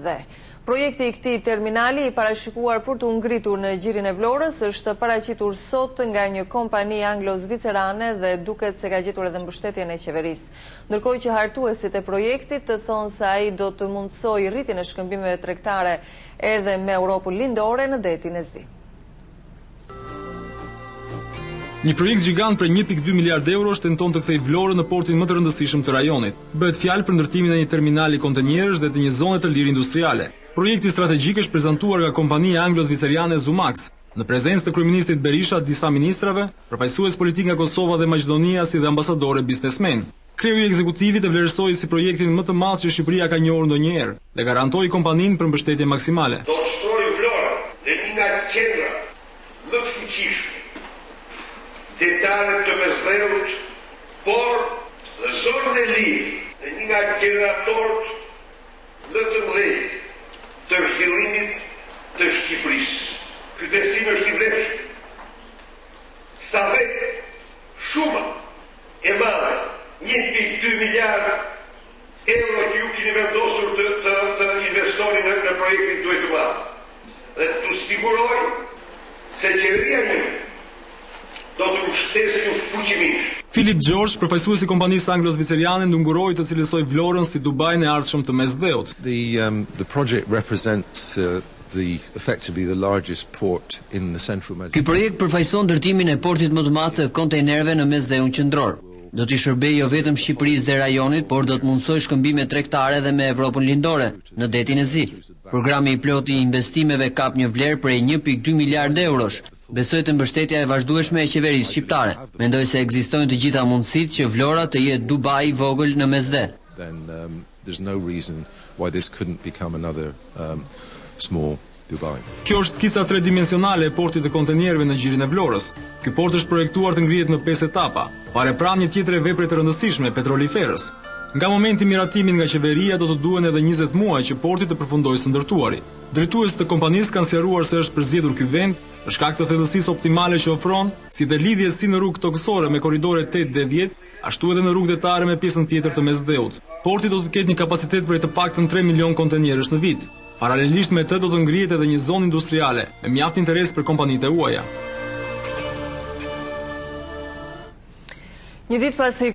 dhe. Projekti i këtij terminali i parashikuar për të ngritur në gjirin e Vlorës është paraqitur sot nga një kompani anglo-zvicerane dhe duket se ka gjetur edhe mbështetjen e qeverisë. Ndërkohë që hartuesit e projektit të thonë se ai do të mundsojë rritjen e shkëmbimeve tregtare edhe me Europën lindore në detin e Zi. Një projekt gjigant për 1.2 miliard euro tenton të kthejë Vlorën në portin më të rëndësishëm të rajonit. Bëhet fjalë për ndërtimin e një terminali kontenierësh dhe të një zone të lirë industriale. Projekti strategjik është prezantuar nga kompania anglo-zvicerane Zumax, në prezencë të kryeministit Berisha, disa ministrave, përfaqësues politik nga Kosova dhe Maqedonia si dhe ambasadorë biznesmen. Kreu i ekzekutivit e vlerësoi si projektin më të madh që Shqipëria ka njohur ndonjëherë dhe garantoi kompaninë për mbështetje maksimale. Do shtrojë Vlorën në një nga qendra më të fuqishme detale të Mesdheut, por dhe zonën e lirë në një nga generatorët më të mëdhenj të zhvillimit të Shqipërisë. Ky besim është i vlefshëm. Sa vetë shuma e madhe, 1.2 miliard euro që ju keni vendosur të investoni në projektin tuaj të madh. Dhe të siguroj se qeveria ime do të mbështesë ju fuqimisht. Philip George, përfaqësuesi i kompanisë anglo-zvicerane, ndunguroi të cilësoj Vlorën si Dubain e ardhshëm të Mesdheut. The project represents effectively the largest port in the central Mediterranean. Ky projekt përfaqëson ndërtimin e portit më të madh të kontejnerëve në Mesdheun qendror. Do t'i shërbejë jo vetëm Shqipërisë dhe rajonit, por do të mundsojë shkëmbime tregtare edhe me Evropën lindore në detin e Zi. Programi i plotë i investimeve kap një vlerë prej 1.2 miliard eurosh. Besoj të mbështetja e vazhdueshme e qeverisë shqiptare. Mendoj se ekzistojnë të gjitha mundësitë që Vlora të jetë Dubai i vogël në Mesdhe. There's no reason why this couldn't become another small Dubai. Kjo është skica tredimensionale e portit të kontenierëve në gjirin e Vlorës. Ky port është projektuar të ngrihet në 5 etapa. Pare pranë një tjetër e vepre të rëndësishme, petroliferës. Nga momenti miratimit nga qeveria do të duhen edhe 20 muaj që porti të përfundojë së ndërtuari. Drejtuesit të kompanisë kanë sqaruar se është përzgjedhur ky vend për shkak të thellësisë optimale që ofron, si dhe lidhjes si në rrugë tokësore me korridore 8 dhe 10, ashtu edhe në rrugë detare me pjesën tjetër të Mesdheut. Porti do të ketë një kapacitet për të paktën 3 milion kontenierësh në vit. Paralelisht me të do të ngrihet edhe një zonë industriale me mjaft interes për kompanitë e huaja. Një ditë pasi